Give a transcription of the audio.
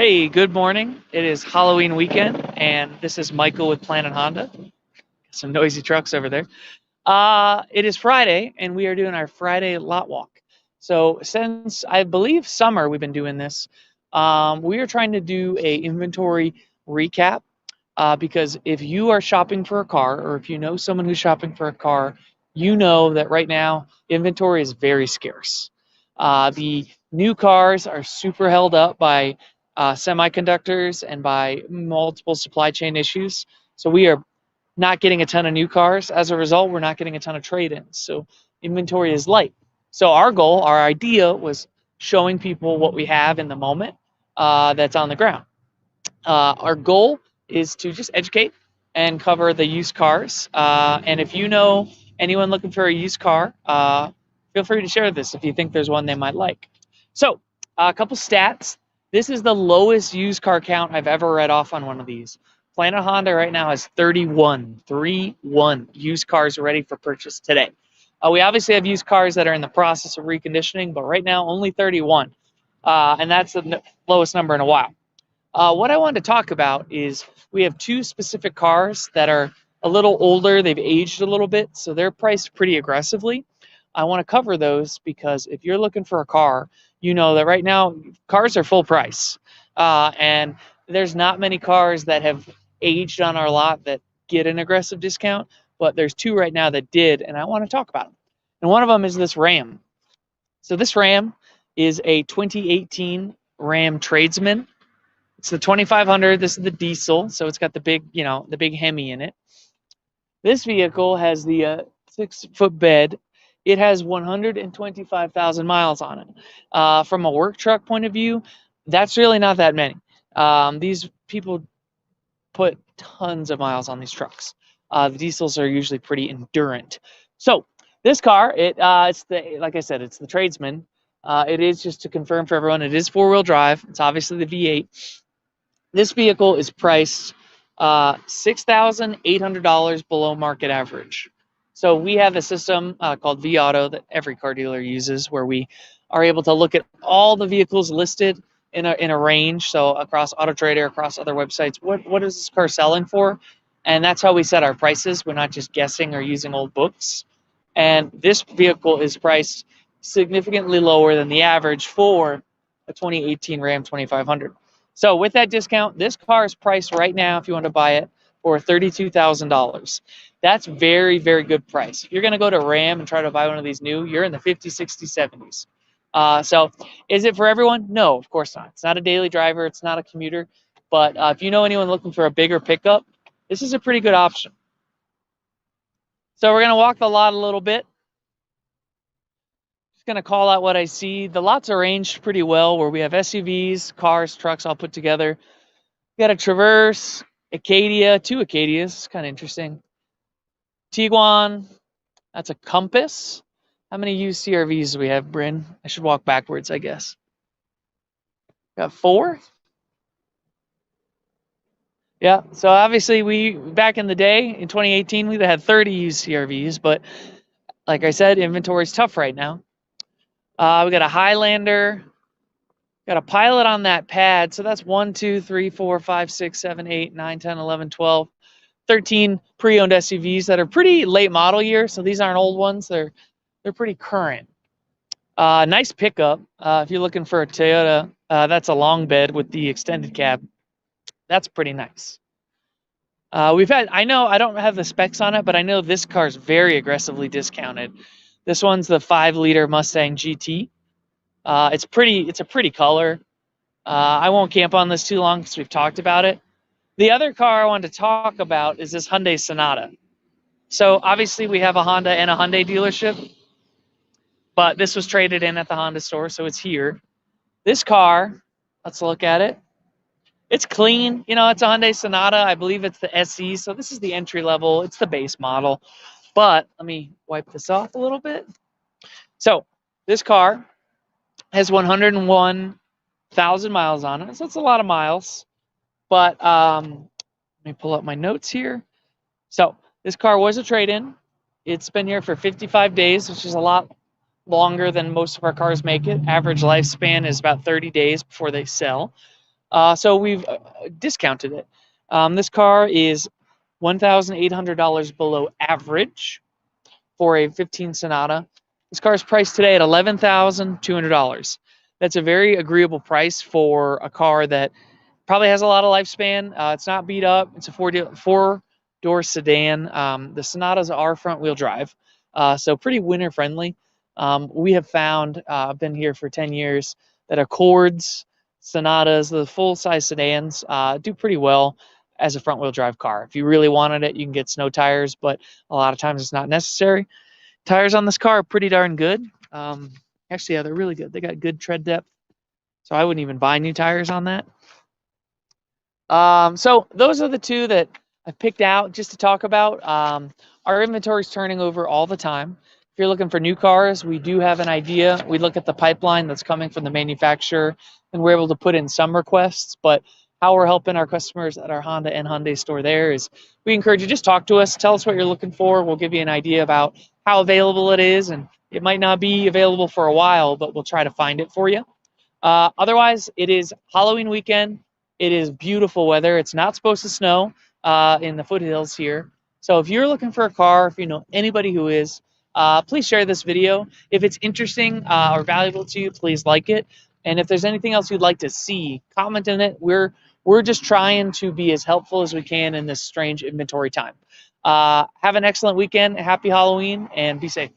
Hey, good morning. It is Halloween weekend, and this is Michael with Planet Honda. Some noisy trucks over there. It is Friday, and we are doing our Friday lot walk. So since I believe summer, we've been doing this. We are trying to do a inventory recap because if you are shopping for a car, or if you know someone who's shopping for a car, you know that right now inventory is very scarce. The new cars are super held up by semiconductors and by multiple supply chain issues. So we are not getting a ton of new cars. As a result, we're not getting a ton of trade-ins. So inventory is light. So our goal, our idea was showing people what we have in the moment that's on the ground. Our goal is to just educate and cover the used cars. And if you know anyone looking for a used car, feel free to share this if you think there's one they might like. So, a couple stats. This is the lowest used car count I've ever read off on one of these. Planet Honda right now has 31 used cars ready for purchase today. We obviously have used cars that are in the process of reconditioning, but right now only 31. And that's the lowest number in a while. What I wanted to talk about is we have two specific cars that are a little older. They've aged a little bit, so they're priced pretty aggressively. I want to cover those because if you're looking for a car, you know that right now cars are full price. And there's not many cars that have aged on our lot that get an aggressive discount, but there's two right now that did, and I want to talk about them. And one of them is this Ram. So this Ram is a 2018 Ram Tradesman. It's the 2500. This is the diesel, so it's got the big, the big Hemi in it. This vehicle has the 6-foot bed. It has 125,000 miles on it. From a work truck point of view, that's really not that many. These people put tons of miles on these trucks. The diesels are usually pretty endurant. So this car, it's like I said, it's the Tradesman. It is, just to confirm for everyone, it is 4-wheel drive. It's obviously the V8. This vehicle is priced $6,800 below market average. So we have a system called vAuto that every car dealer uses, where we are able to look at all the vehicles listed in a range. So across AutoTrader, across other websites, what is this car selling for? And that's how we set our prices. We're not just guessing or using old books. And this vehicle is priced significantly lower than the average for a 2018 Ram 2500. So with that discount, this car is priced right now, if you want to buy it, for $32,000. That's very, very good price. If you're going to go to Ram and try to buy one of these new, you're in the 50s, 60s, 70s. So is it for everyone? No, of course not. It's not a daily driver. It's not a commuter. But if you know anyone looking for a bigger pickup, this is a pretty good option. So we're going to walk the lot a little bit. Just going to call out what I see. The lot's arranged pretty well, where we have SUVs, cars, trucks all put together. We got a Traverse, Acadia, two Acadias. It's kind of interesting. Tiguan. That's a Compass. How many used CRVs do we have, Bryn? I should walk backwards, I guess. Got 4. Yeah, so obviously back in the day, in 2018, we had 30 used CRVs, but like I said, inventory's tough right now. We got a Highlander, got a Pilot on that pad. So that's 1, 2, 3, 4, 5, 6, 7, 8, 9, 10, 11, 12, 13 pre-owned SUVs that are pretty late model year. So these aren't old ones. They're pretty current. Nice pickup. If you're looking for a Toyota, that's a long bed with the extended cab. That's pretty nice. I know I don't have the specs on it, but I know this car's very aggressively discounted. This one's the 5-liter Mustang GT. It's a pretty color. I won't camp on this too long because we've talked about it. The other car I wanted to talk about is this Hyundai Sonata. So obviously we have a Honda and a Hyundai dealership, but this was traded in at the Honda store, so it's here. This car, let's look at it. It's clean. It's a Hyundai Sonata. I believe it's the SE, so this is the entry level. It's the base model. But let me wipe this off a little bit. So this car has 101,000 miles on it, so it's a lot of miles. But let me pull up my notes here. So this car was a trade-in. It's been here for 55 days, which is a lot longer than most of our cars make it. Average lifespan is about 30 days before they sell. So we've discounted it. This car is $1,800 below average for a 15 Sonata. This car is priced today at $11,200. That's a very agreeable price for a car that probably has a lot of lifespan. It's not beat up. It's a four-door sedan. The Sonatas are front-wheel drive, so pretty winter-friendly. We have found, I've been here for 10 years, that Accords, Sonatas, the full-size sedans do pretty well as a front-wheel drive car. If you really wanted it, you can get snow tires, but a lot of times it's not necessary. Tires on this car are pretty darn good. Actually, yeah, they're really good. They got good tread depth, so I wouldn't even buy new tires on that. So those are the two that I've picked out just to talk about. Our inventory is turning over all the time. If you're looking for new cars, we do have an idea. We look at the pipeline that's coming from the manufacturer, and we're able to put in some requests. But how we're helping our customers at our Honda and Hyundai store there is we encourage you, just talk to us, tell us what you're looking for. We'll give you an idea about how available it is, and it might not be available for a while, but we'll try to find it for you. Otherwise, it is Halloween weekend. It is beautiful weather. It's not supposed to snow in the foothills here. So if you're looking for a car, if you know anybody who is, please share this video. If it's interesting or valuable to you, please like it. And if there's anything else you'd like to see, comment in it. We're just trying to be as helpful as we can in this strange inventory time. Have an excellent weekend. Happy Halloween, and be safe.